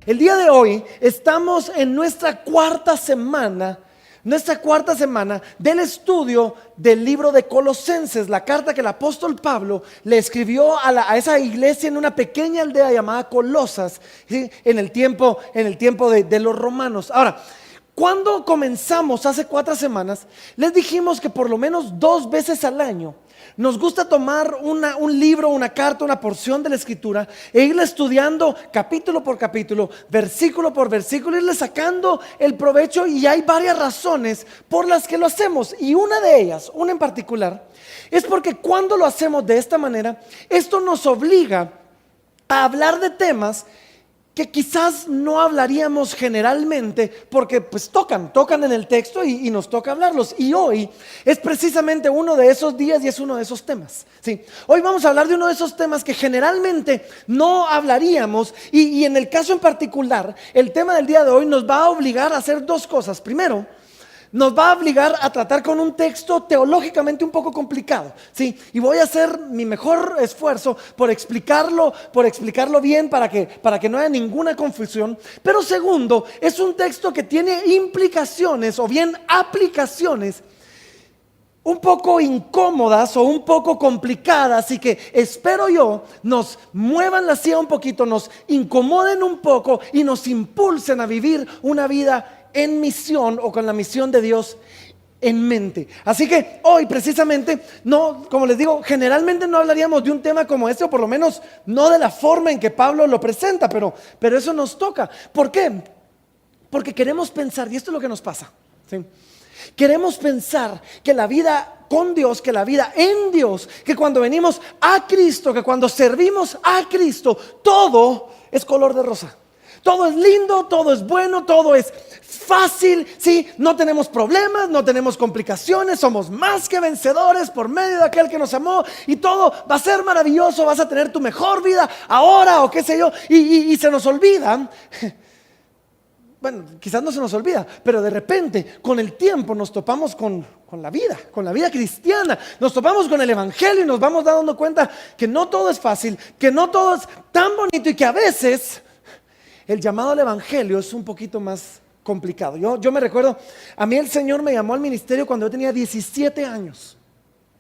El día de hoy estamos en nuestra cuarta semana del estudio del libro de Colosenses, la carta que el apóstol Pablo le escribió a esa iglesia en una pequeña aldea llamada Colosas, ¿sí? en el tiempo de los romanos. Ahora, cuando comenzamos hace 4 semanas, les dijimos que por lo menos 2 veces al año nos gusta tomar un libro, una carta, una porción de la escritura e irla estudiando capítulo por capítulo, versículo por versículo, irle sacando el provecho, y hay varias razones por las que lo hacemos, y una de ellas, una en particular, es porque cuando lo hacemos de esta manera, esto nos obliga a hablar de temas que quizás no hablaríamos generalmente porque pues tocan en el texto y nos toca hablarlos. Y hoy es precisamente uno de esos días y es uno de esos temas, ¿sí? Hoy vamos a hablar de uno de esos temas que generalmente no hablaríamos, y en el caso en particular, el tema del día de hoy nos va a obligar a hacer 2 cosas. Primero, nos va a obligar a tratar con un texto teológicamente un poco complicado, ¿sí? Y voy a hacer mi mejor esfuerzo por explicarlo bien para que no haya ninguna confusión. Pero segundo, es un texto que tiene implicaciones o bien aplicaciones un poco incómodas o un poco complicadas, y que espero yo nos muevan la silla un poquito, nos incomoden un poco y nos impulsen a vivir una vida en misión o con la misión de Dios en mente. Así que hoy precisamente, no, como les digo, generalmente no hablaríamos de un tema como este, o por lo menos no de la forma en que Pablo lo presenta, pero eso nos toca. ¿Por qué? Porque queremos pensar, y esto es lo que nos pasa, ¿sí? Queremos pensar que la vida con Dios, que la vida en Dios, que cuando venimos a Cristo, que cuando servimos a Cristo, todo es color de rosa. Todo es lindo, todo es bueno, todo es fácil, ¿sí? No tenemos problemas, no tenemos complicaciones, somos más que vencedores por medio de aquel que nos amó, y todo va a ser maravilloso, vas a tener tu mejor vida ahora, o qué sé yo, y se nos olvida. Bueno, quizás no se nos olvida, pero de repente, con el tiempo, nos topamos con la vida cristiana, nos topamos con el evangelio y nos vamos dando cuenta que no todo es fácil, que no todo es tan bonito, y que a veces el llamado al evangelio es un poquito más complicado. Yo me recuerdo, a mí el Señor me llamó al ministerio cuando yo tenía 17 años.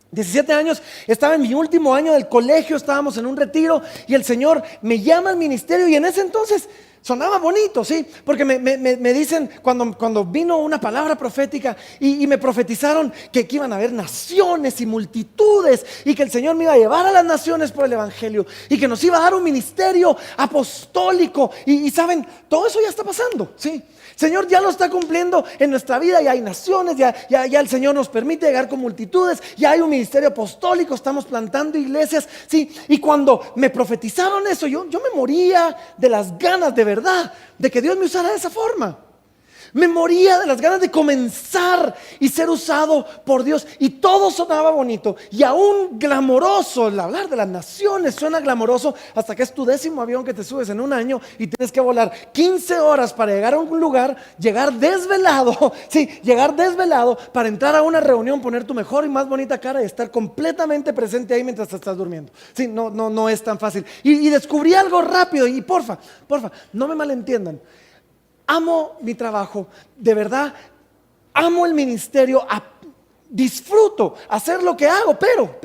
17 años, estaba en mi último año del colegio, estábamos en un retiro y el Señor me llama al ministerio, y en ese entonces sonaba bonito, ¿sí? Porque me dicen, cuando vino una palabra profética y me profetizaron que iban a haber naciones y multitudes, y que el Señor me iba a llevar a las naciones por el evangelio, y que nos iba a dar un ministerio apostólico, y saben, todo eso ya está pasando, ¿sí? Señor ya lo está cumpliendo en nuestra vida, ya hay naciones, ya el Señor nos permite llegar con multitudes, ya hay un ministerio apostólico, estamos plantando iglesias, ¿sí? Y cuando me profetizaron eso, yo me moría de las ganas de verdad de que Dios me usara de esa forma. Me moría de las ganas de comenzar y ser usado por Dios, y todo sonaba bonito y aún glamoroso. El hablar de las naciones suena glamoroso hasta que es tu 10º avión que te subes en un año y tienes que volar 15 horas para llegar a un lugar, llegar desvelado, sí, llegar desvelado para entrar a una reunión, poner tu mejor y más bonita cara y estar completamente presente ahí mientras te estás durmiendo. Sí, no es tan fácil. Y descubrí algo rápido, y porfa, no me malentiendan. Amo mi trabajo, de verdad, amo el ministerio, disfruto hacer lo que hago, pero,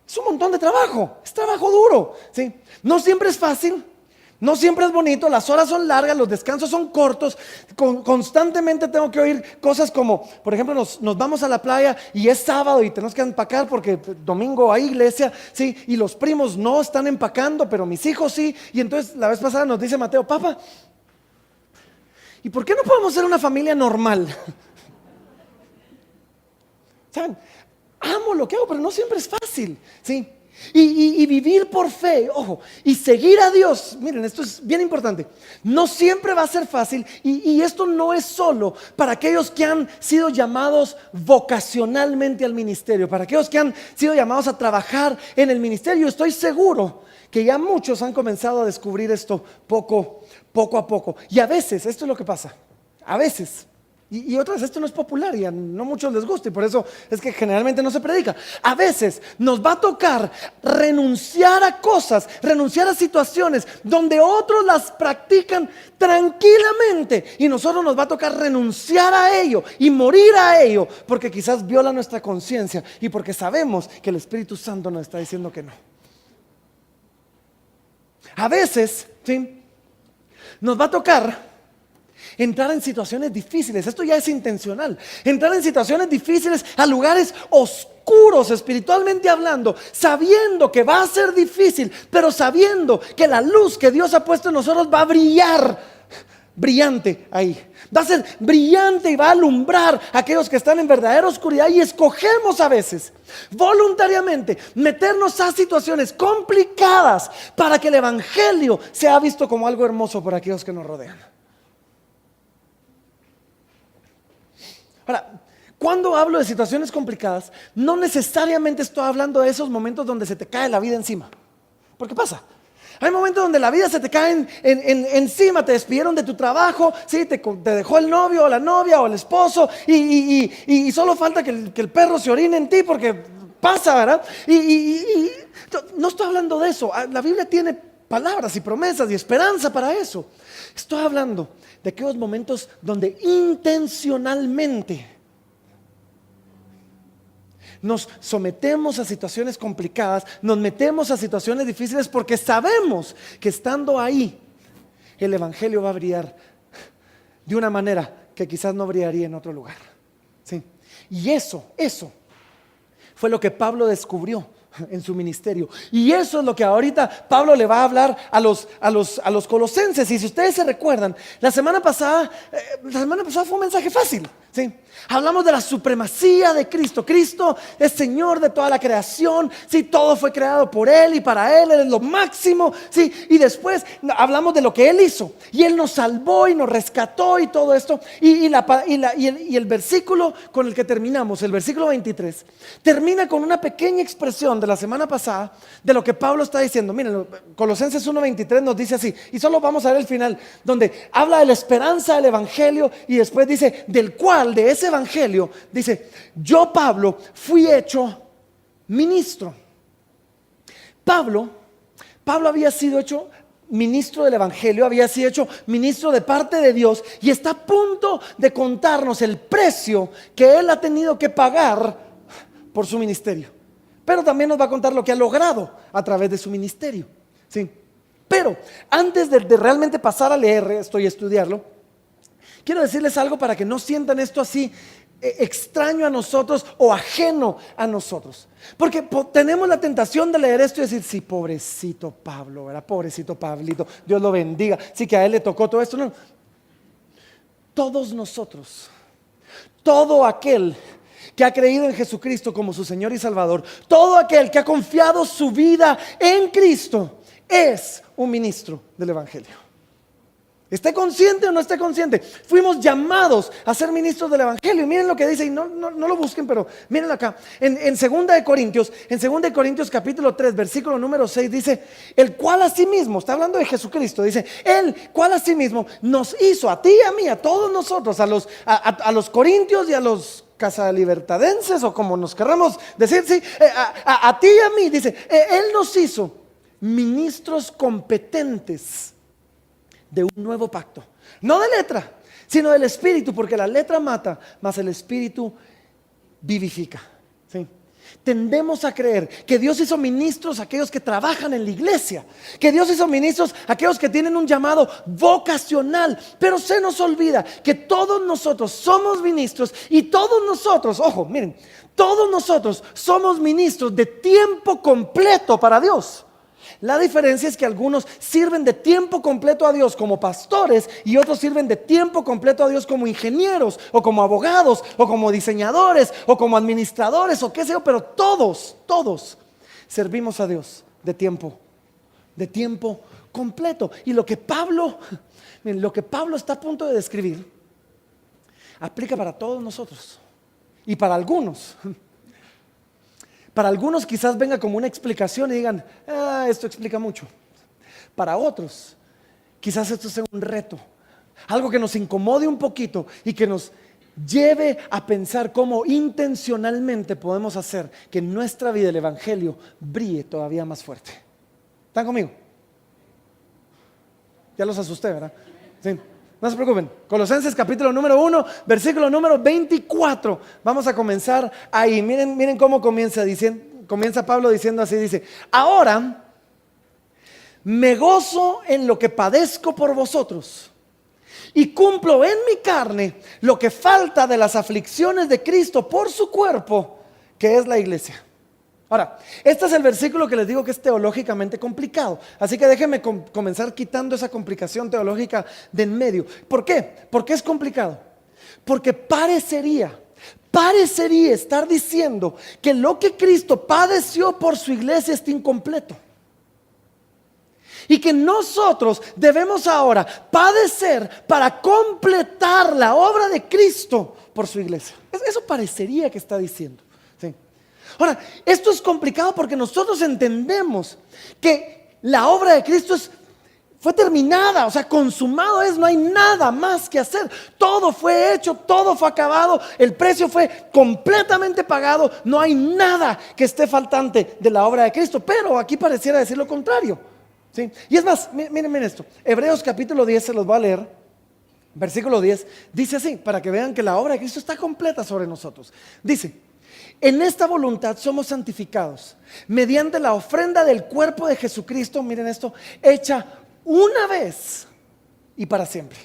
es un montón de trabajo, es trabajo duro, ¿sí? No siempre es fácil, no siempre es bonito, las horas son largas, los descansos son cortos, constantemente tengo que oír cosas como, por ejemplo, nos vamos a la playa y es sábado y tenemos que empacar porque domingo hay iglesia, ¿sí? Y los primos no están empacando, pero mis hijos sí, y entonces la vez pasada nos dice Mateo, papá, ¿y por qué no podemos ser una familia normal? ¿Saben? Amo lo que hago, pero no siempre es fácil, ¿sí? Y vivir por fe, ojo, y seguir a Dios, miren, esto es bien importante, no siempre va a ser fácil, y esto no es solo para aquellos que han sido llamados vocacionalmente al ministerio, para aquellos que han sido llamados a trabajar en el ministerio. Estoy seguro que ya muchos han comenzado a descubrir esto poco a poco, y a veces, esto es lo que pasa, a veces, Y otra vez, esto no es popular y a no muchos les gusta y por eso es que generalmente no se predica. A veces nos va a tocar renunciar a cosas, renunciar a situaciones donde otros las practican tranquilamente y nosotros nos va a tocar renunciar a ello y morir a ello porque quizás viola nuestra conciencia y porque sabemos que el Espíritu Santo nos está diciendo que no. A veces, ¿sí?, nos va a tocar entrar en situaciones difíciles. Esto ya es intencional. Entrar en situaciones difíciles, a lugares oscuros espiritualmente hablando, sabiendo que va a ser difícil, pero sabiendo que la luz que Dios ha puesto en nosotros va a brillar brillante ahí. Va a ser brillante y va a alumbrar a aquellos que están en verdadera oscuridad. Y escogemos a veces voluntariamente meternos a situaciones complicadas para que el evangelio sea visto como algo hermoso por aquellos que nos rodean. Ahora, cuando hablo de situaciones complicadas, no necesariamente estoy hablando de esos momentos donde se te cae la vida encima. ¿Por qué pasa? Hay momentos donde la vida se te cae encima, te despidieron de tu trabajo, ¿sí? te dejó el novio o la novia o el esposo y solo falta que el perro se orine en ti porque pasa, ¿verdad? No estoy hablando de eso. La Biblia tiene palabras y promesas y esperanza para eso. Estoy hablando de aquellos momentos donde intencionalmente nos sometemos a situaciones complicadas, nos metemos a situaciones difíciles porque sabemos que estando ahí el evangelio va a brillar de una manera que quizás no brillaría en otro lugar. ¿Sí? Y eso fue lo que Pablo descubrió en su ministerio. Y eso es lo que ahorita Pablo le va a hablar a los colosenses. Y si ustedes se recuerdan, la semana pasada fue un mensaje fácil, ¿sí? Hablamos de la supremacía de Cristo. Cristo es Señor de toda la creación, ¿sí? Todo fue creado por Él y para Él es lo máximo, ¿sí? Y después hablamos de lo que Él hizo y Él nos salvó y nos rescató y todo esto. Y el versículo con el que terminamos, el versículo 23, termina con una pequeña expresión de la semana pasada de lo que Pablo está diciendo. Miren, Colosenses 1:23 nos dice así, y solo vamos a ver el final, donde habla de la esperanza del evangelio y después dice, del cual, de ese evangelio, dice, yo Pablo fui hecho ministro. Pablo había sido hecho ministro del evangelio, había sido hecho ministro de parte de Dios y está a punto de contarnos el precio que él ha tenido que pagar por su ministerio. Pero también nos va a contar lo que ha logrado a través de su ministerio, ¿sí? Pero antes de realmente pasar a leer esto y estudiarlo, quiero decirles algo para que no sientan esto así extraño a nosotros o ajeno a nosotros. Porque tenemos la tentación de leer esto y decir, sí, pobrecito Pablo, ¿verdad? Pobrecito Pablito, Dios lo bendiga, sí que a él le tocó todo esto. No, todos nosotros, todo aquel que ha creído en Jesucristo como su Señor y Salvador, todo aquel que ha confiado su vida en Cristo es un ministro del evangelio. ¿Esté consciente o no esté consciente? Fuimos llamados a ser ministros del evangelio. Y miren lo que dice, y no lo busquen, pero miren acá. En 2 de Corintios capítulo 3, versículo número 6 dice, el cual asimismo, está hablando de Jesucristo, dice, el cual asimismo nos hizo a ti y a mí, a todos nosotros, a los corintios y a los casalibertadenses, o como nos querramos decir, sí, a ti y a mí, dice, él nos hizo ministros competentes de un nuevo pacto, no de letra, sino del espíritu, porque la letra mata, mas el espíritu vivifica, ¿sí? Tendemos a creer que Dios hizo ministros a aquellos que trabajan en la iglesia, que Dios hizo ministros a aquellos que tienen un llamado vocacional, pero se nos olvida que todos nosotros somos ministros y todos nosotros, ojo, miren, todos nosotros somos ministros de tiempo completo para Dios. La diferencia es que algunos sirven de tiempo completo a Dios como pastores y otros sirven de tiempo completo a Dios como ingenieros o como abogados o como diseñadores o como administradores o qué sé yo, pero todos servimos a Dios de tiempo completo. Y lo que Pablo está a punto de describir aplica para todos nosotros y para algunos. Para algunos quizás venga como una explicación y digan, esto explica mucho. Para otros, quizás esto sea un reto, algo que nos incomode un poquito y que nos lleve a pensar cómo intencionalmente podemos hacer que en nuestra vida el Evangelio brille todavía más fuerte. ¿Están conmigo? Ya los asusté, ¿verdad? Sí. No se preocupen. Colosenses capítulo número 1, versículo número 24. Vamos a comenzar ahí. Miren cómo comienza Pablo diciendo así, dice: ahora me gozo en lo que padezco por vosotros y cumplo en mi carne lo que falta de las aflicciones de Cristo por su cuerpo, que es la iglesia. Ahora, este es el versículo que les digo que es teológicamente complicado. Así que déjenme comenzar quitando esa complicación teológica de en medio. ¿Por qué? ¿Por qué es complicado? Porque parecería estar diciendo que lo que Cristo padeció por su iglesia está incompleto. Y que nosotros debemos ahora padecer para completar la obra de Cristo por su iglesia. Eso parecería que está diciendo. ¿Sí? Ahora, esto es complicado porque nosotros entendemos que la obra de Cristo fue terminada, o sea, consumado es, no hay nada más que hacer. Todo fue hecho, todo fue acabado, el precio fue completamente pagado, no hay nada que esté faltante de la obra de Cristo. Pero aquí pareciera decir lo contrario. ¿Sí? Y es más, miren esto. Hebreos capítulo 10, se los voy a leer. Versículo 10, dice así, para que vean que la obra de Cristo está completa sobre nosotros. Dice: en esta voluntad somos santificados mediante la ofrenda del cuerpo de Jesucristo, miren esto, hecha una vez y para siempre.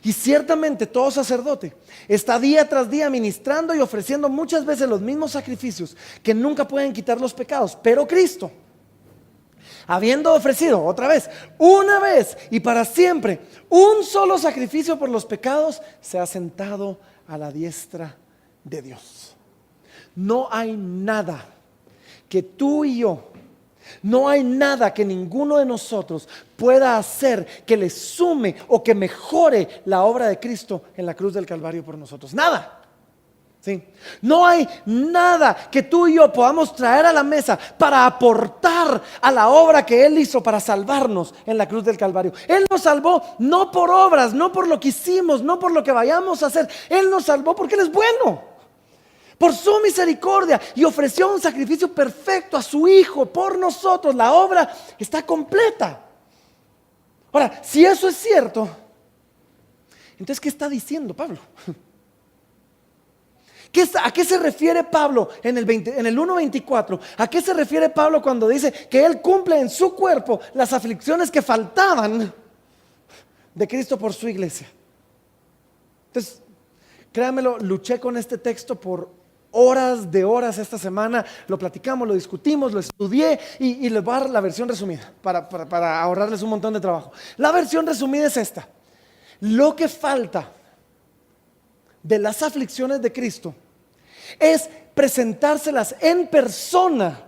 Y ciertamente todo sacerdote está día tras día ministrando y ofreciendo muchas veces los mismos sacrificios que nunca pueden quitar los pecados. Pero Cristo, habiendo ofrecido otra vez, una vez y para siempre, un solo sacrificio por los pecados, se ha sentado a la diestra de Dios. No hay nada que tú y yo, no hay nada que ninguno de nosotros pueda hacer que le sume o que mejore la obra de Cristo en la cruz del Calvario por nosotros. Nada. ¿Sí? No hay nada que tú y yo podamos traer a la mesa para aportar a la obra que Él hizo para salvarnos en la cruz del Calvario. Él nos salvó no por obras, no por lo que hicimos, no por lo que vayamos a hacer. Él nos salvó porque Él es bueno, por su misericordia, y ofreció un sacrificio perfecto a su Hijo por nosotros. La obra está completa. Ahora, si eso es cierto, entonces ¿qué está diciendo Pablo? ¿A qué se refiere Pablo en el 1:24? ¿A qué se refiere Pablo cuando dice que Él cumple en su cuerpo las aflicciones que faltaban de Cristo por su iglesia? Entonces, créanmelo, luché con este texto por horas de horas esta semana. Lo platicamos, lo discutimos, lo estudié y les voy a dar la versión resumida para ahorrarles un montón de trabajo. La versión resumida es esta: lo que falta de las aflicciones de Cristo es presentárselas en persona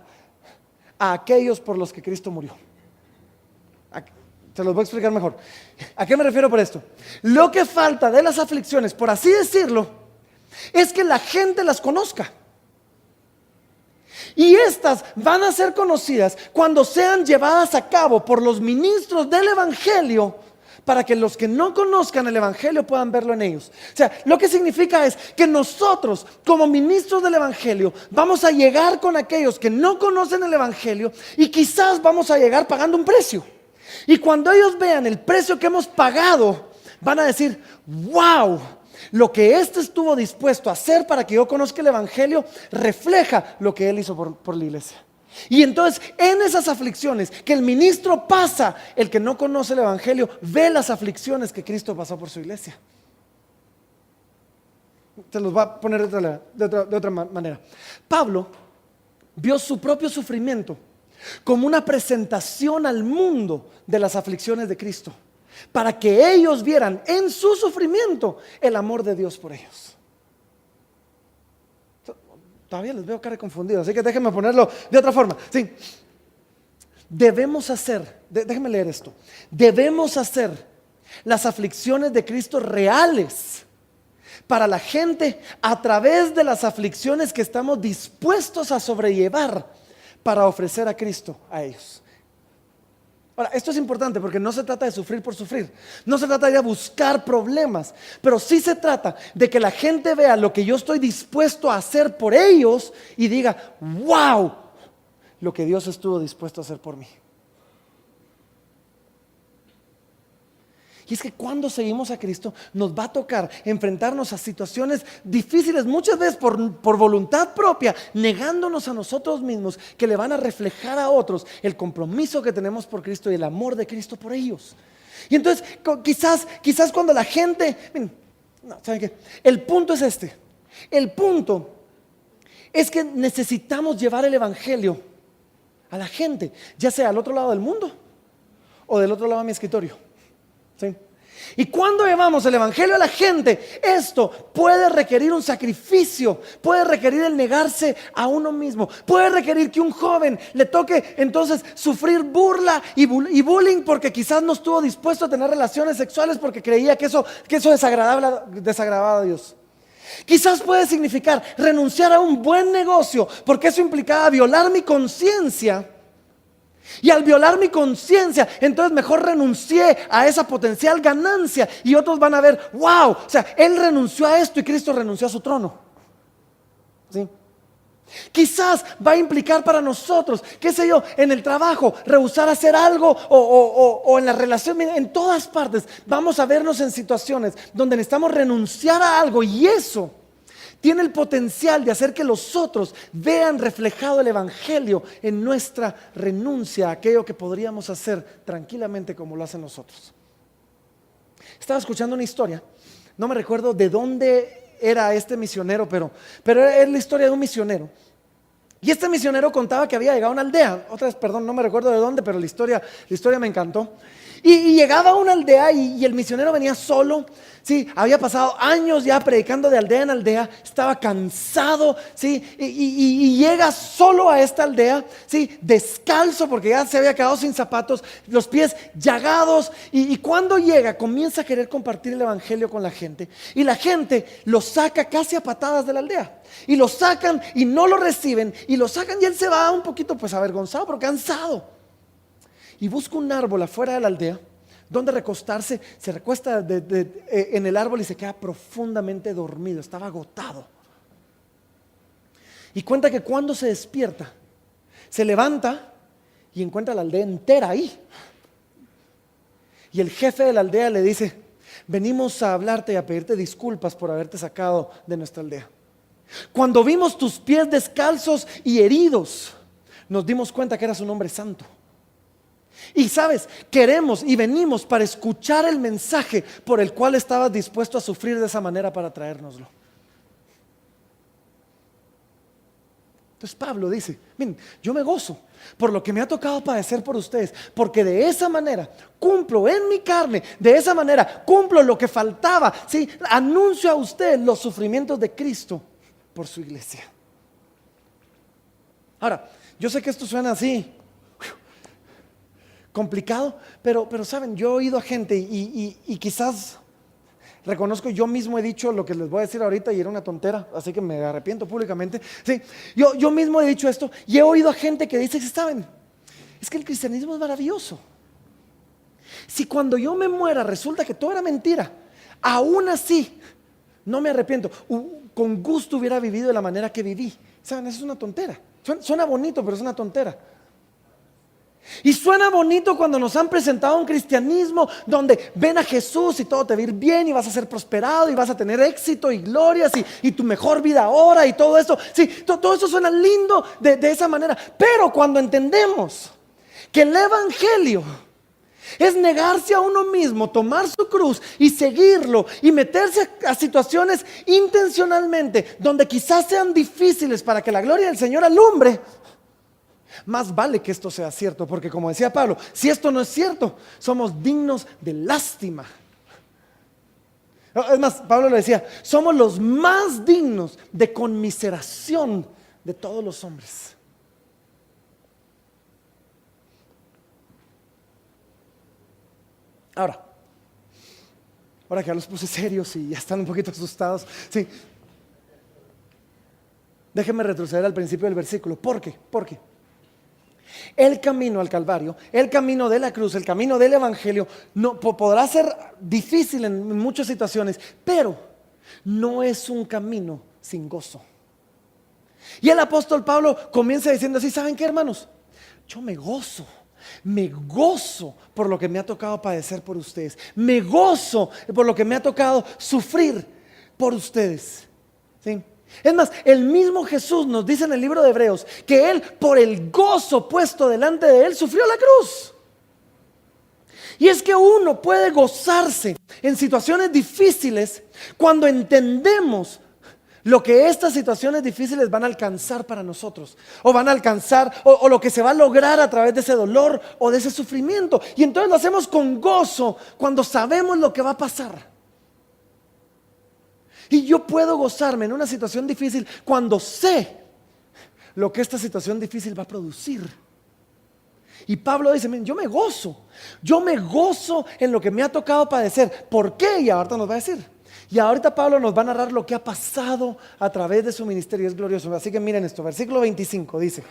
a aquellos por los que Cristo murió. Se los voy a explicar mejor. ¿A qué me refiero por esto? Lo que falta de las aflicciones, por así decirlo, es que la gente las conozca. Y estas van a ser conocidas cuando sean llevadas a cabo por los ministros del Evangelio, para que los que no conozcan el Evangelio puedan verlo en ellos. O sea, lo que significa es que nosotros, como ministros del Evangelio, vamos a llegar con aquellos que no conocen el Evangelio, y quizás vamos a llegar pagando un precio. Y cuando ellos vean el precio que hemos pagado, van a decir: wow, lo que este estuvo dispuesto a hacer para que yo conozca el Evangelio refleja lo que él hizo por la iglesia. Y entonces, en esas aflicciones que el ministro pasa, el que no conoce el Evangelio ve las aflicciones que Cristo pasó por su iglesia. Se los va a poner de otra manera. Pablo vio su propio sufrimiento como una presentación al mundo de las aflicciones de Cristo, para que ellos vieran en su sufrimiento el amor de Dios por ellos. Todavía les veo cara confundida, así que déjenme ponerlo de otra forma. Sí. Debemos hacer, déjenme leer esto. Debemos hacer las aflicciones de Cristo reales para la gente a través de las aflicciones que estamos dispuestos a sobrellevar para ofrecer a Cristo a ellos. Ahora, esto es importante porque no se trata de sufrir por sufrir, no se trata de ir a buscar problemas, pero sí se trata de que la gente vea lo que yo estoy dispuesto a hacer por ellos y diga, wow, lo que Dios estuvo dispuesto a hacer por mí. Y es que cuando seguimos a Cristo nos va a tocar enfrentarnos a situaciones difíciles, muchas veces por voluntad propia, negándonos a nosotros mismos, que le van a reflejar a otros el compromiso que tenemos por Cristo y el amor de Cristo por ellos. Y entonces quizás cuando la gente, miren, no, ¿saben qué? El punto es este. El punto es que necesitamos llevar el evangelio a la gente, ya sea al otro lado del mundo o del otro lado de mi escritorio. ¿Sí? Y cuando llevamos el evangelio a la gente, esto puede requerir un sacrificio, puede requerir el negarse a uno mismo, puede requerir que un joven le toque entonces sufrir burla y bullying porque quizás no estuvo dispuesto a tener relaciones sexuales porque creía que eso desagradaba a Dios. Quizás puede significar renunciar a un buen negocio porque eso implicaba violar mi conciencia. Y al violar mi conciencia, entonces mejor renuncié a esa potencial ganancia. Y otros van a ver, wow, o sea, él renunció a esto y Cristo renunció a su trono. ¿Sí? Quizás va a implicar para nosotros, qué sé yo, en el trabajo, rehusar hacer algo o en la relación, en todas partes. Vamos a vernos en situaciones donde necesitamos renunciar a algo y eso tiene el potencial de hacer que los otros vean reflejado el evangelio en nuestra renuncia a aquello que podríamos hacer tranquilamente como lo hacen nosotros. Estaba escuchando una historia, no me recuerdo de dónde era este misionero, pero es la historia de un misionero. Y este misionero contaba que había llegado a una aldea, otra vez, perdón, no me recuerdo de dónde, pero la historia me encantó. Y llegaba a una aldea y el misionero venía solo, ¿sí? Había pasado años ya predicando de aldea en aldea, estaba cansado, ¿sí? Y llega solo a esta aldea, ¿sí? Descalzo porque ya se había quedado sin zapatos, los pies llagados. Y cuando llega comienza a querer compartir el evangelio con la gente. Y la gente lo saca casi a patadas de la aldea. Y lo sacan y no lo reciben. Y lo sacan y él se va un poquito pues avergonzado pero cansado. Y busca un árbol afuera de la aldea donde recostarse, se recuesta en el árbol y se queda profundamente dormido, estaba agotado. Y cuenta que cuando se despierta, se levanta y encuentra la aldea entera ahí. Y el jefe de la aldea le dice, venimos a hablarte y a pedirte disculpas por haberte sacado de nuestra aldea. Cuando vimos tus pies descalzos y heridos, nos dimos cuenta que eras un hombre santo. Y sabes, queremos y venimos para escuchar el mensaje por el cual estabas dispuesto a sufrir de esa manera para traérnoslo. Entonces Pablo dice, miren, yo me gozo por lo que me ha tocado padecer por ustedes, porque de esa manera cumplo en mi carne, de esa manera cumplo lo que faltaba, ¿sí? Anuncio a ustedes los sufrimientos de Cristo por su iglesia. Ahora, yo sé que esto suena así complicado, pero saben, yo he oído a gente y quizás reconozco, yo mismo he dicho lo que les voy a decir ahorita y era una tontera, así que me arrepiento públicamente. Sí, yo mismo he dicho esto y he oído a gente que dice, ¿saben? Es que el cristianismo es maravilloso. Si cuando yo me muera resulta que todo era mentira, aún así no me arrepiento. Con gusto hubiera vivido de la manera que viví. ¿Saben? Eso es una tontera. Suena bonito, pero es una tontera. Y suena bonito cuando nos han presentado un cristianismo donde ven a Jesús y todo te va a ir bien y vas a ser prosperado y vas a tener éxito y glorias y tu mejor vida ahora y todo eso. Sí, todo eso suena lindo de esa manera. Pero cuando entendemos que el evangelio es negarse a uno mismo, tomar su cruz y seguirlo y meterse a situaciones intencionalmente donde quizás sean difíciles para que la gloria del Señor alumbre, más vale que esto sea cierto, porque como decía Pablo, si esto no es cierto, somos dignos de lástima. Es más, Pablo le decía, somos los más dignos de conmiseración de todos los hombres. Ahora que ya los puse serios y ya están un poquito asustados, sí. Déjenme retroceder al principio del versículo. ¿Por qué? El camino al Calvario, el camino de la cruz, el camino del Evangelio, no, podrá ser difícil en muchas situaciones, pero no es un camino sin gozo. Y el apóstol Pablo comienza diciendo así: ¿saben qué, hermanos? Yo me gozo por lo que me ha tocado padecer por ustedes. Me gozo por lo que me ha tocado sufrir por ustedes. ¿Sí? Es más, el mismo Jesús nos dice en el libro de Hebreos que Él, por el gozo puesto delante de Él, sufrió la cruz. Y es que uno puede gozarse en situaciones difíciles cuando entendemos lo que estas situaciones difíciles van a alcanzar para nosotros, o van a alcanzar, o lo que se va a lograr a través de ese dolor o de ese sufrimiento. Y entonces lo hacemos con gozo cuando sabemos lo que va a pasar. Y yo puedo gozarme en una situación difícil cuando sé lo que esta situación difícil va a producir. Y Pablo dice: yo me gozo en lo que me ha tocado padecer. ¿Por qué? Y ahorita nos va a decir. Y ahorita Pablo nos va a narrar lo que ha pasado a través de su ministerio. Es glorioso. Así que miren esto, versículo 25 dice: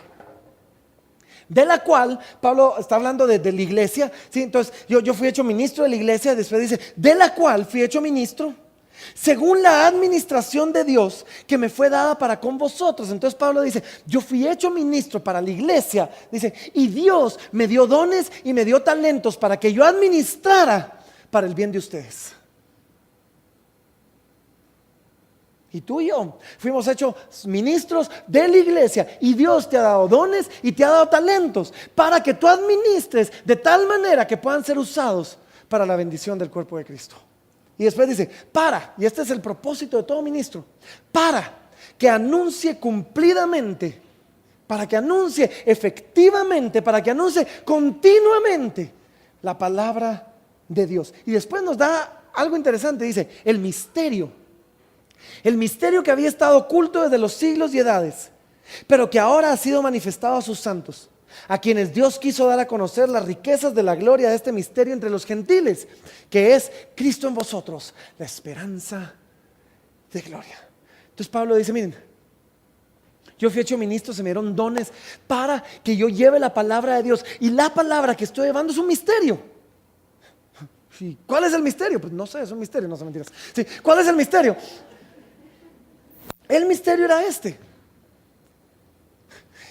de la cual, Pablo está hablando de la iglesia, ¿sí? Entonces yo fui hecho ministro de la iglesia. Después dice: de la cual fui hecho ministro según la administración de Dios que me fue dada para con vosotros. Entonces Pablo dice: yo fui hecho ministro para la iglesia, dice, y Dios me dio dones y me dio talentos para que yo administrara para el bien de ustedes. Y tú y yo fuimos hechos ministros de la iglesia, y Dios te ha dado dones y te ha dado talentos para que tú administres de tal manera que puedan ser usados para la bendición del cuerpo de Cristo. Y después dice: y este es el propósito de todo ministro, para que anuncie cumplidamente, para que anuncie efectivamente, para que anuncie continuamente la palabra de Dios. Y después nos da algo interesante, dice: el misterio que había estado oculto desde los siglos y edades, pero que ahora ha sido manifestado a sus santos, a quienes Dios quiso dar a conocer las riquezas de la gloria de este misterio entre los gentiles, que es Cristo en vosotros, la esperanza de gloria. Entonces Pablo dice: miren, yo fui hecho ministro, se me dieron dones para que yo lleve la palabra de Dios, y la palabra que estoy llevando es un misterio. ¿Y cuál es el misterio? Pues no sé, es un misterio, no son mentiras. Sí, ¿cuál es el misterio? El misterio era este.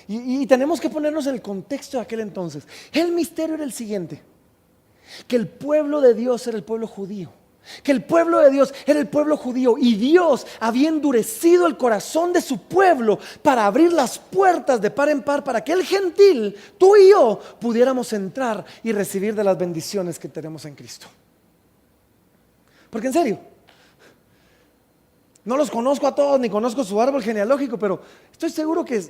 Y tenemos que ponernos en el contexto de aquel entonces. El misterio era el siguiente: que el pueblo de Dios era el pueblo judío. Que el pueblo de Dios era el pueblo judío, y Dios había endurecido el corazón de su pueblo para abrir las puertas de par en par para que el gentil, tú y yo, pudiéramos entrar y recibir de las bendiciones que tenemos en Cristo. Porque en serio, no los conozco a todos, ni conozco su árbol genealógico, pero estoy seguro que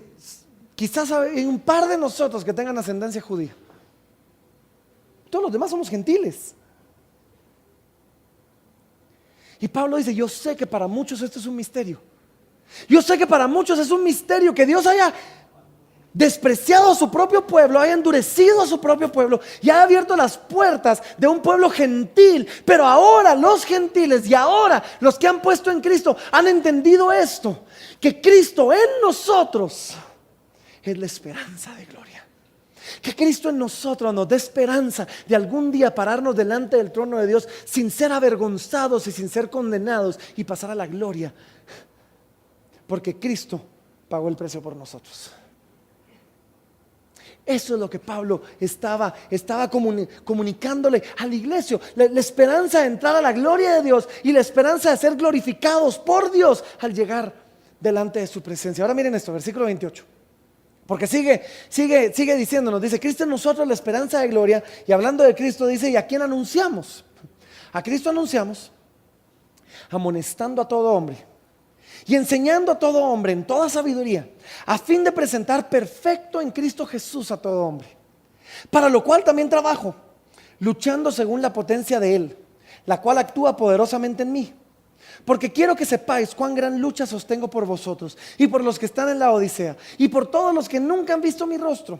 quizás hay un par de nosotros que tengan ascendencia judía. Todos los demás somos gentiles. Y Pablo dice: yo sé que para muchos esto es un misterio. Yo sé que para muchos es un misterio que Dios haya despreciado a su propio pueblo, haya endurecido a su propio pueblo y haya abierto las puertas de un pueblo gentil. Pero ahora los gentiles, y ahora los que han puesto en Cristo, han entendido esto: que Cristo en nosotros es la esperanza de gloria. Que Cristo en nosotros nos dé esperanza de algún día pararnos delante del trono de Dios sin ser avergonzados y sin ser condenados, y pasar a la gloria, porque Cristo pagó el precio por nosotros. Eso es lo que Pablo estaba comunicándole a la iglesia: la esperanza de entrar a la gloria de Dios y la esperanza de ser glorificados por Dios al llegar delante de su presencia. Ahora miren esto, versículo 28. Porque sigue diciéndonos, dice: Cristo en nosotros la esperanza de gloria. Y hablando de Cristo dice: ¿y a quién anunciamos? A Cristo anunciamos, amonestando a todo hombre y enseñando a todo hombre en toda sabiduría, a fin de presentar perfecto en Cristo Jesús a todo hombre. Para lo cual también trabajo, luchando según la potencia de Él, la cual actúa poderosamente en mí. Porque quiero que sepáis cuán gran lucha sostengo por vosotros y por los que están en la Odisea y por todos los que nunca han visto mi rostro,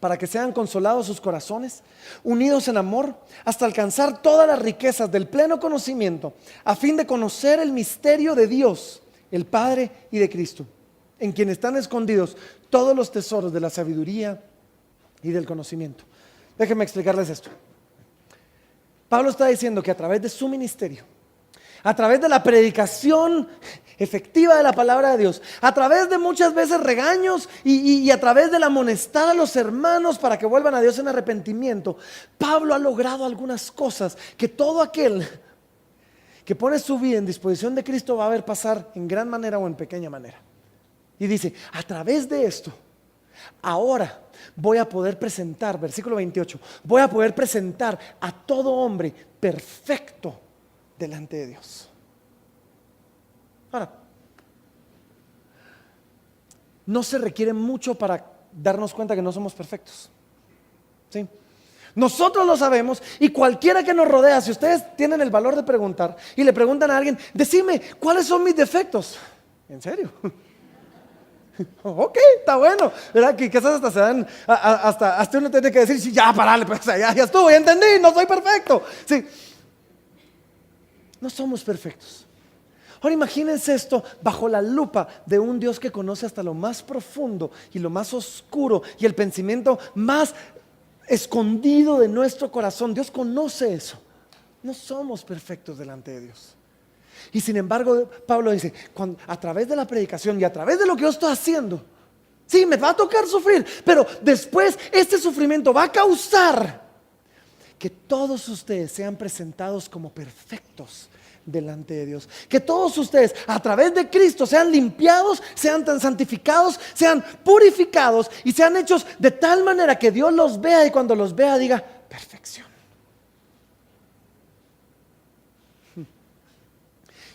para que sean consolados sus corazones, unidos en amor, hasta alcanzar todas las riquezas del pleno conocimiento, a fin de conocer el misterio de Dios, el Padre, y de Cristo, en quien están escondidos todos los tesoros de la sabiduría y del conocimiento. Déjenme explicarles esto. Pablo está diciendo que a través de su ministerio, a través de la predicación efectiva de la palabra de Dios, a través de muchas veces regaños y a través de la amonestar a los hermanos para que vuelvan a Dios en arrepentimiento, Pablo ha logrado algunas cosas que todo aquel que pone su vida en disposición de Cristo va a ver pasar en gran manera o en pequeña manera. Y dice, a través de esto, ahora voy a poder presentar, versículo 28, voy a poder presentar a todo hombre perfecto delante de Dios. Ahora, no se requiere mucho para darnos cuenta que no somos perfectos, ¿sí? Nosotros lo sabemos y cualquiera que nos rodea, si ustedes tienen el valor de preguntar y le preguntan a alguien, decime, ¿cuáles son mis defectos? ¿En serio? Ok, está bueno, ¿verdad? Que quizás hasta se dan, hasta uno tiene que decir, sí, ya, parale, pues, ya estuvo, ya entendí, no soy perfecto. Sí. No somos perfectos. Ahora imagínense esto bajo la lupa de un Dios que conoce hasta lo más profundo y lo más oscuro y el pensamiento más escondido de nuestro corazón. Dios conoce eso. No somos perfectos delante de Dios. Y sin embargo, Pablo dice, a través de la predicación y a través de lo que yo estoy haciendo, sí, me va a tocar sufrir, pero después este sufrimiento va a causar que todos ustedes sean presentados como perfectos delante de Dios. Que todos ustedes a través de Cristo sean limpiados, sean tan santificados, sean purificados y sean hechos de tal manera que Dios los vea y cuando los vea diga, perfección.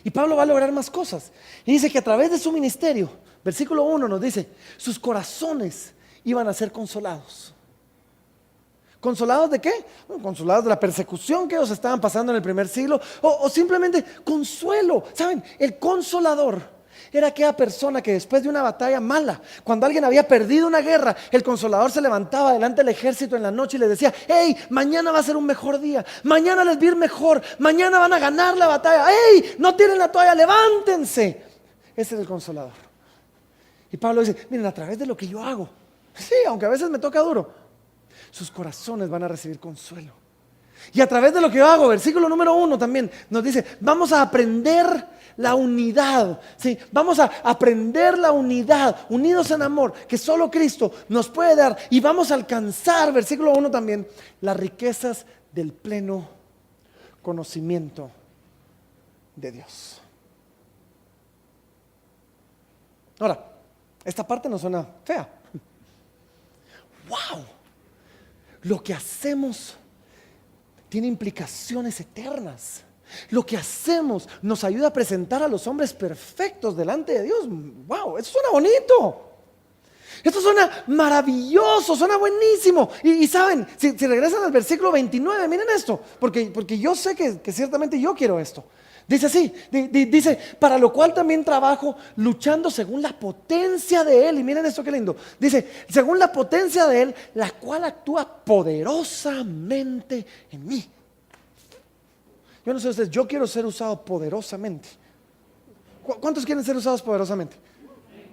Y Pablo va a lograr más cosas. Y dice que a través de su ministerio, versículo 1 nos dice, sus corazones iban a ser consolados. ¿Consolados de qué? Bueno, consolados de la persecución que ellos estaban pasando en el primer siglo o simplemente consuelo. ¿Saben? El consolador era aquella persona que después de una batalla mala, cuando alguien había perdido una guerra, el consolador se levantaba delante del ejército en la noche y les decía, hey, mañana va a ser un mejor día, mañana les va a ir mejor, mañana van a ganar la batalla, hey, no tienen la toalla, levántense. Ese es el consolador. Y Pablo dice, miren, a través de lo que yo hago, sí, aunque a veces me toca duro, sus corazones van a recibir consuelo. Y a través de lo que yo hago, versículo número 1 también nos dice, vamos a aprender la unidad, ¿sí? Vamos a aprender la unidad, unidos en amor, que solo Cristo nos puede dar. Y vamos a alcanzar, versículo 1 también, las riquezas del pleno conocimiento de Dios. Ahora, esta parte no suena fea. ¡Wow! Lo que hacemos tiene implicaciones eternas. Lo que hacemos nos ayuda a presentar a los hombres perfectos delante de Dios. ¡Wow! Eso suena bonito. Esto suena maravilloso, suena buenísimo. Y saben, si regresan al versículo 29, miren esto, porque yo sé que ciertamente yo quiero esto. Dice así, dice, para lo cual también trabajo luchando según la potencia de Él. Y miren esto qué lindo. Dice, según la potencia de Él, la cual actúa poderosamente en mí. Yo no sé ustedes, yo quiero ser usado poderosamente. ¿Cuántos quieren ser usados poderosamente?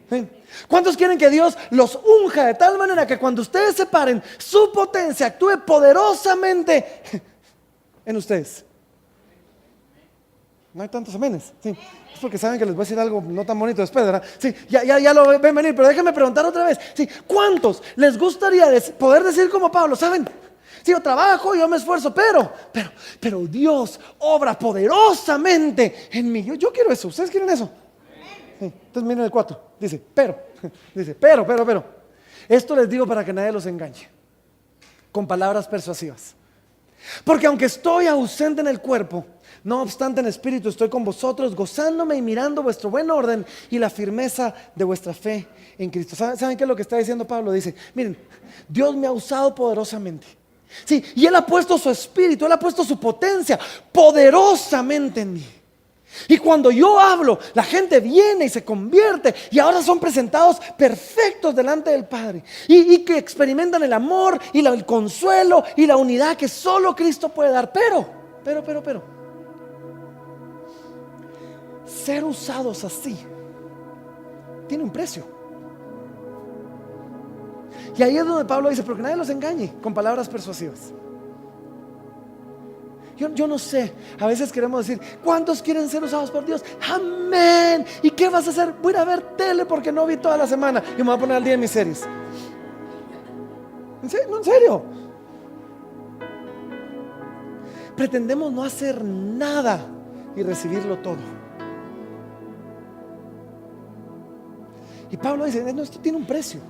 ¿Sí? ¿Cuántos quieren que Dios los unja de tal manera que cuando ustedes se paren, su potencia actúe poderosamente en ustedes? No hay tantos amenes, sí. Es porque saben que les voy a decir algo no tan bonito después, ¿verdad? Sí, ya lo ven venir, pero déjenme preguntar otra vez. Sí, ¿cuántos les gustaría poder decir como Pablo? ¿Saben? Sí, yo trabajo, yo me esfuerzo, pero Dios obra poderosamente en mí. Yo quiero eso, ¿ustedes quieren eso? Sí, entonces miren el 4, dice, pero. Esto les digo para que nadie los engañe, con palabras persuasivas. Porque aunque estoy ausente en el cuerpo, no obstante en espíritu estoy con vosotros, gozándome y mirando vuestro buen orden y la firmeza de vuestra fe en Cristo. ¿Saben qué es lo que está diciendo Pablo? Dice, miren, Dios me ha usado poderosamente. Sí, y Él ha puesto su espíritu, Él ha puesto su potencia poderosamente en mí. Y cuando yo hablo, la gente viene y se convierte y ahora son presentados perfectos delante del Padre y que experimentan el amor y el consuelo y la unidad que solo Cristo puede dar. Pero ser usados así tiene un precio. Y ahí es donde Pablo dice, pero que nadie los engañe con palabras persuasivas. Yo no sé, a veces queremos decir, ¿cuántos quieren ser usados por Dios? Amén. ¿Y qué vas a hacer? Voy a ir a ver tele porque no vi toda la semana y me voy a poner al día en mis series. ¿En serio? No, en serio. Pretendemos no hacer nada y recibirlo todo. Y Pablo dice, no, esto tiene un precio.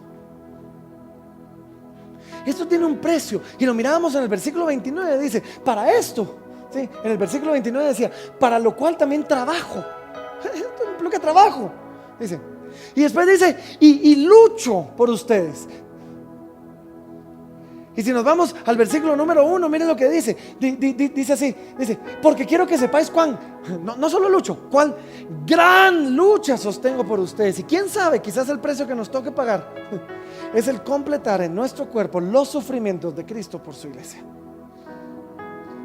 Esto tiene un precio. Y lo mirábamos en el versículo 29, dice, para esto, ¿sí? En el versículo 29 decía, para lo cual también trabajo. Esto implica trabajo, dice. Y después dice, y lucho por ustedes. Y si nos vamos al versículo número 1, miren lo que dice. Dice así, dice, porque quiero que sepáis cuán, no solo lucho, cuán gran lucha sostengo por ustedes. Y quién sabe, quizás el precio que nos toque pagar es el completar en nuestro cuerpo los sufrimientos de Cristo por su iglesia,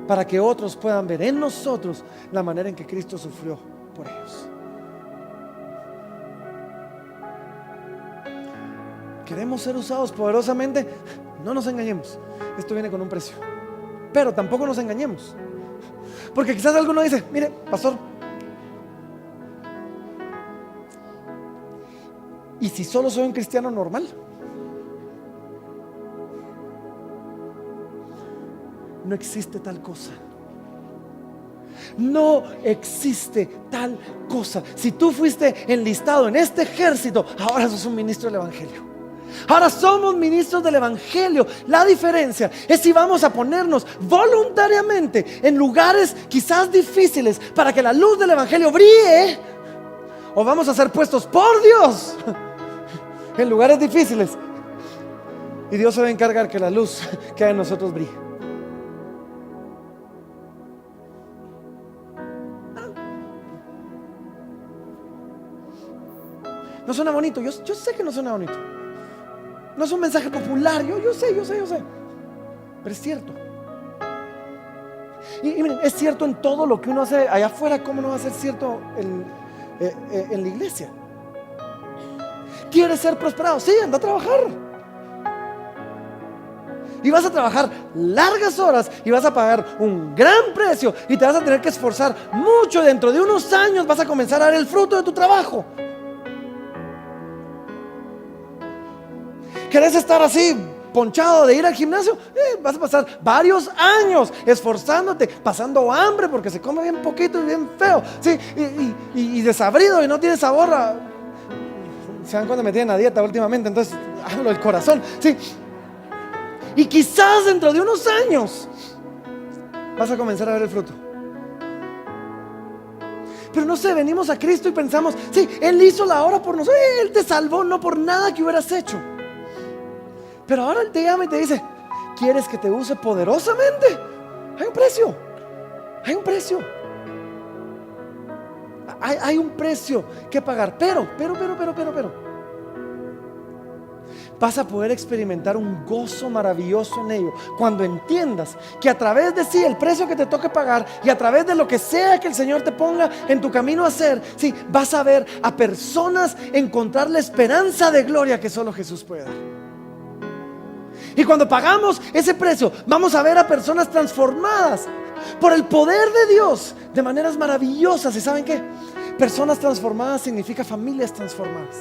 para que otros puedan ver en nosotros la manera en que Cristo sufrió por ellos. ¿Queremos ser usados poderosamente? No nos engañemos, esto viene con un precio. Pero tampoco nos engañemos, porque quizás alguno dice, mire, pastor, ¿y si solo soy un cristiano normal? No existe tal cosa. No existe tal cosa. Si tú fuiste enlistado en este ejército, ahora sos un ministro del evangelio. Ahora somos ministros del evangelio. La diferencia es si vamos a ponernos voluntariamente en lugares quizás difíciles para que la luz del evangelio brille, o vamos a ser puestos por Dios en lugares difíciles y Dios se va a encargar que la luz que hay en nosotros brille. No suena bonito, yo sé que no suena bonito. No es un mensaje popular, yo sé. Pero es cierto. Y miren, es cierto en todo lo que uno hace allá afuera. ¿Cómo no va a ser cierto en la iglesia? ¿Quieres ser prosperado? Sí, anda a trabajar. Y vas a trabajar largas horas y vas a pagar un gran precio y te vas a tener que esforzar mucho. Dentro de unos años vas a comenzar a ver el fruto de tu trabajo. ¿Querés estar así, ponchado de ir al gimnasio? Vas a pasar varios años esforzándote, pasando hambre porque se come bien poquito y bien feo, ¿sí? Y desabrido y no tiene sabor. Se dan cuenta, me tienen a dieta últimamente, entonces hablo del corazón, ¿sí? Y quizás dentro de unos años vas a comenzar a ver el fruto. Pero no sé, venimos a Cristo y pensamos, sí, Él hizo la obra por nosotros, Él te salvó, no por nada que hubieras hecho. Pero ahora Él te llama y te dice, ¿quieres que te use poderosamente? Hay un precio. Hay un precio. Hay un precio que pagar. Pero vas a poder experimentar un gozo maravilloso en ello cuando entiendas que a través de sí, el precio que te toque pagar, y a través de lo que sea que el Señor te ponga en tu camino a hacer, sí, vas a ver a personas encontrar la esperanza de gloria que solo Jesús puede dar. Y cuando pagamos ese precio, vamos a ver a personas transformadas por el poder de Dios de maneras maravillosas. ¿Y saben qué? Personas transformadas significa familias transformadas.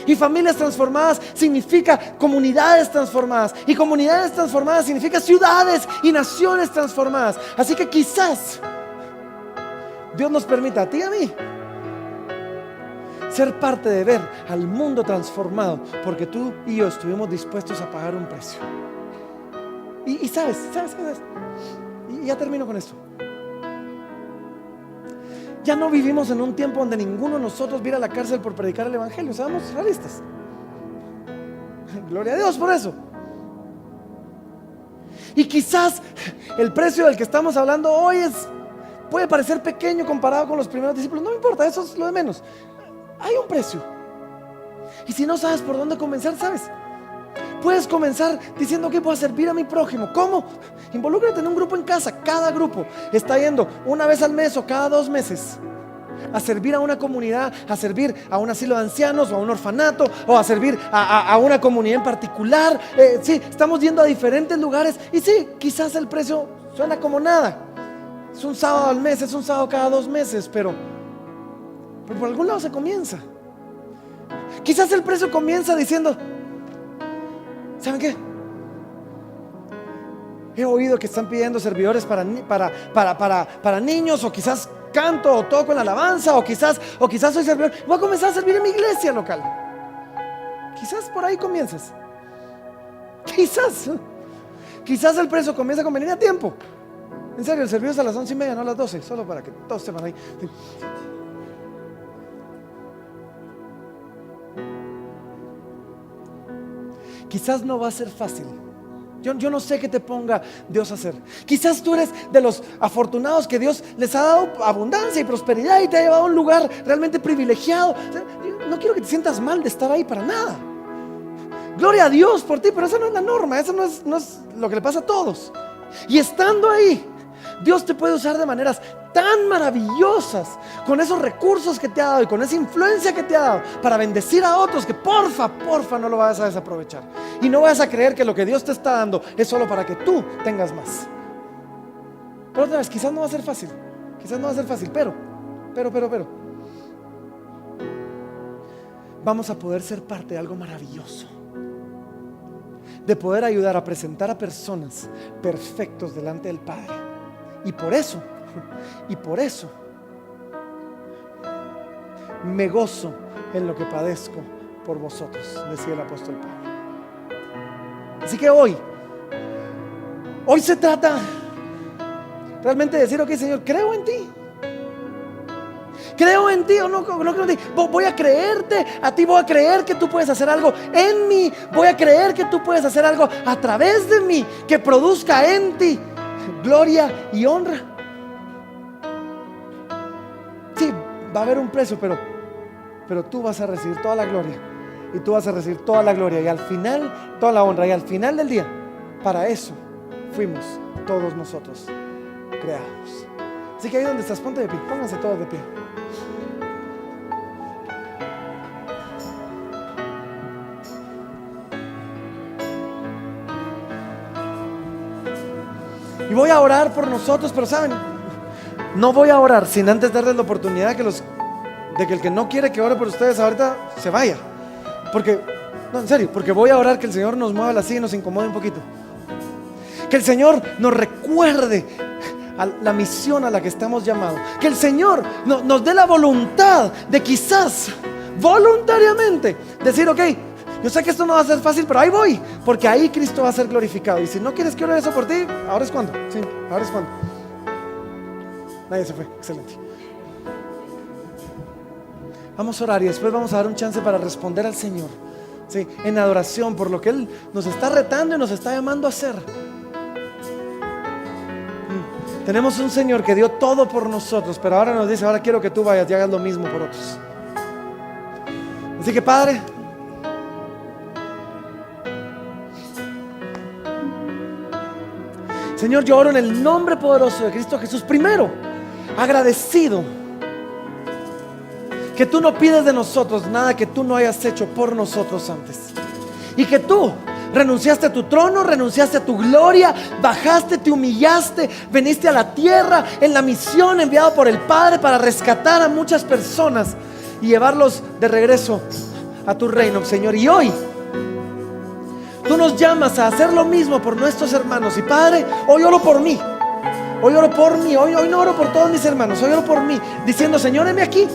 Y familias transformadas significa comunidades transformadas. Y comunidades transformadas significa ciudades y naciones transformadas. Así que quizás Dios nos permita a ti y a mí ser parte de ver al mundo transformado, porque tú y yo estuvimos dispuestos a pagar un precio. Y sabes, y ya termino con esto. Ya no vivimos en un tiempo donde ninguno de nosotros viera a la cárcel por predicar el evangelio. Seamos realistas. Gloria a Dios por eso. Y quizás el precio del que estamos hablando hoy puede parecer pequeño comparado con los primeros discípulos. No me importa, eso es lo de menos. Hay un precio. Y si no sabes por dónde comenzar, ¿sabes? Puedes comenzar diciendo que puedo servir a mi prójimo. ¿Cómo? Involúcrate en un grupo en casa. Cada grupo está yendo una vez al mes o cada 2 meses a servir a una comunidad, a servir a un asilo de ancianos o a un orfanato o a servir a una comunidad en particular. Sí, estamos yendo a diferentes lugares y sí, quizás el precio suena como nada. Es un sábado al mes, es un sábado cada 2 meses, pero por algún lado se comienza. Quizás el precio comienza diciendo: ¿saben qué? He oído que están pidiendo servidores para niños, o quizás canto o toco en la alabanza, o quizás soy servidor. Voy a comenzar a servir en mi iglesia local. Quizás por ahí comienzas. Quizás el precio comienza con venir a tiempo. En serio, el servicio es a las 11:30, no a las 12, solo para que todos sepan ahí. Quizás no va a ser fácil. Yo no sé qué te ponga Dios a hacer. Quizás tú eres de los afortunados que Dios les ha dado abundancia y prosperidad y te ha llevado a un lugar realmente privilegiado. No quiero que te sientas mal de estar ahí, para nada. Gloria a Dios por ti, pero esa no es la norma, eso no es lo que le pasa a todos. Y estando ahí, Dios te puede usar de maneras tan maravillosas, con esos recursos que te ha dado y con esa influencia que te ha dado, para bendecir a otros, que porfa no lo vayas a desaprovechar. Y no vayas a creer que lo que Dios te está dando es solo para que tú tengas más. Pero otra vez, quizás no va a ser fácil. Pero vamos a poder ser parte de algo maravilloso, de poder ayudar a presentar a personas perfectos delante del Padre. Y por eso me gozo en lo que padezco por vosotros, decía el apóstol Pablo. Así que hoy se trata realmente de decir: ok, Señor, creo en ti. ¿Creo en ti o no creo en ti? Voy a creerte a ti, voy a creer que tú puedes hacer algo en mí, voy a creer que tú puedes hacer algo a través de mí, que produzca en ti gloria y honra. Sí, va a haber un precio, pero tú vas a recibir toda la gloria, y tú vas a recibir toda la gloria, y al final toda la honra, y al final del día, para eso fuimos todos nosotros creados. Así que ahí donde estás, ponte de pie, pónganse todos de pie. Y voy a orar por nosotros, pero saben, no voy a orar sin antes darles la oportunidad de que el que no quiere que ore por ustedes ahorita se vaya. Porque, no, en serio, porque voy a orar que el Señor nos mueva la silla y nos incomode un poquito. Que el Señor nos recuerde a la misión a la que estamos llamados. Que el Señor nos dé la voluntad de quizás voluntariamente decir: ok, yo sé que esto no va a ser fácil, pero ahí voy, porque ahí Cristo va a ser glorificado. Y si no quieres que ore eso por ti, ahora es cuando. Sí, ahora es cuando. Nadie se fue, excelente. Vamos a orar y después vamos a dar un chance para responder al Señor, sí, en adoración por lo que Él nos está retando y nos está llamando a hacer. Tenemos un Señor que dio todo por nosotros, pero ahora nos dice: ahora quiero que tú vayas y hagas lo mismo por otros. Así que, Padre, Señor, yo oro en el nombre poderoso de Cristo Jesús, primero agradecido que tú no pides de nosotros nada que tú no hayas hecho por nosotros antes, y que tú renunciaste a tu trono, renunciaste a tu gloria, bajaste, te humillaste, veniste a la tierra en la misión enviado por el Padre para rescatar a muchas personas y llevarlos de regreso a tu reino, Señor. Y hoy tú nos llamas a hacer lo mismo por nuestros hermanos. Y Padre, hoy oro por mí. Hoy no oro por todos mis hermanos, hoy oro por mí, diciendo: Señor, heme aquí.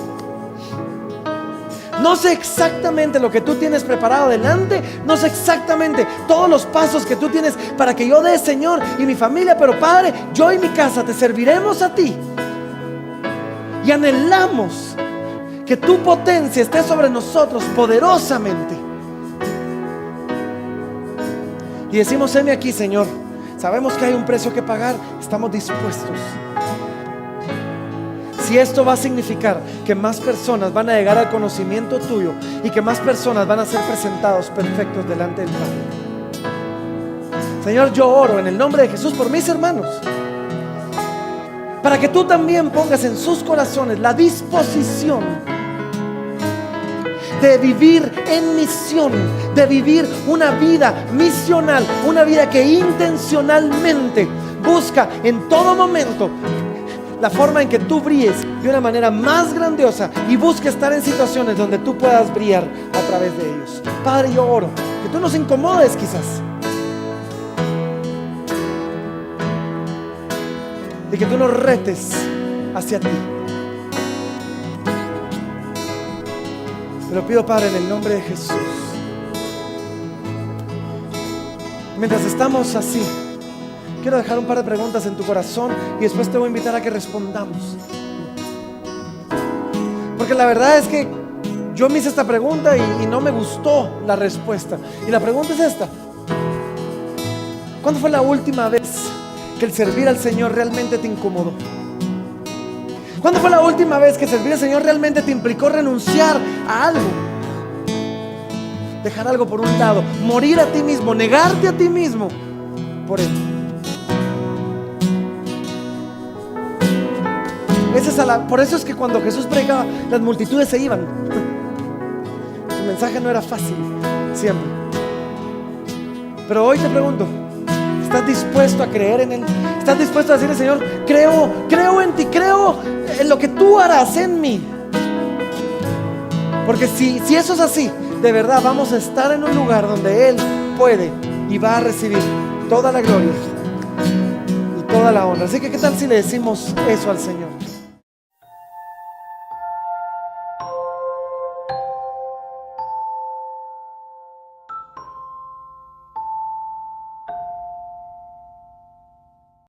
No sé exactamente lo que tú tienes preparado adelante, no sé exactamente todos los pasos que tú tienes para que yo dé, Señor, y mi familia, pero Padre, yo y mi casa te serviremos a ti. Y anhelamos que tu potencia esté sobre nosotros poderosamente. Y decimos: heme aquí, Señor. Sabemos que hay un precio que pagar, estamos dispuestos. Si esto va a significar que más personas van a llegar al conocimiento tuyo y que más personas van a ser presentados perfectos delante del Padre. Señor, yo oro en el nombre de Jesús por mis hermanos, para que tú también pongas en sus corazones la disposición de vivir en misión, de vivir una vida misional, una vida que intencionalmente busca en todo momento la forma en que tú brilles de una manera más grandiosa y busca estar en situaciones donde tú puedas brillar a través de ellos. Padre, yo oro que tú nos incomodes quizás, y que tú nos retes hacia ti. Te lo pido, Padre, en el nombre de Jesús. Mientras estamos así, quiero dejar un par de preguntas en tu corazón y después te voy a invitar a que respondamos. Porque la verdad es que yo me hice esta pregunta y no me gustó la respuesta. Y la pregunta es esta: ¿cuándo fue la última vez que el servir al Señor realmente te incomodó? ¿Cuándo fue la última vez que servir al Señor realmente te implicó renunciar a algo? Dejar algo por un lado, morir a ti mismo, negarte a ti mismo por Él. Por eso es que cuando Jesús predicaba, las multitudes se iban. Su mensaje no era fácil, siempre. Pero hoy te pregunto, ¿estás dispuesto a creer en Él? ¿Estás dispuesto a decirle: Señor, creo en ti, creo en lo que tú harás en mí? Porque si eso es así, de verdad vamos a estar en un lugar donde Él puede y va a recibir toda la gloria y toda la honra. Así que, ¿qué tal si le decimos eso al Señor?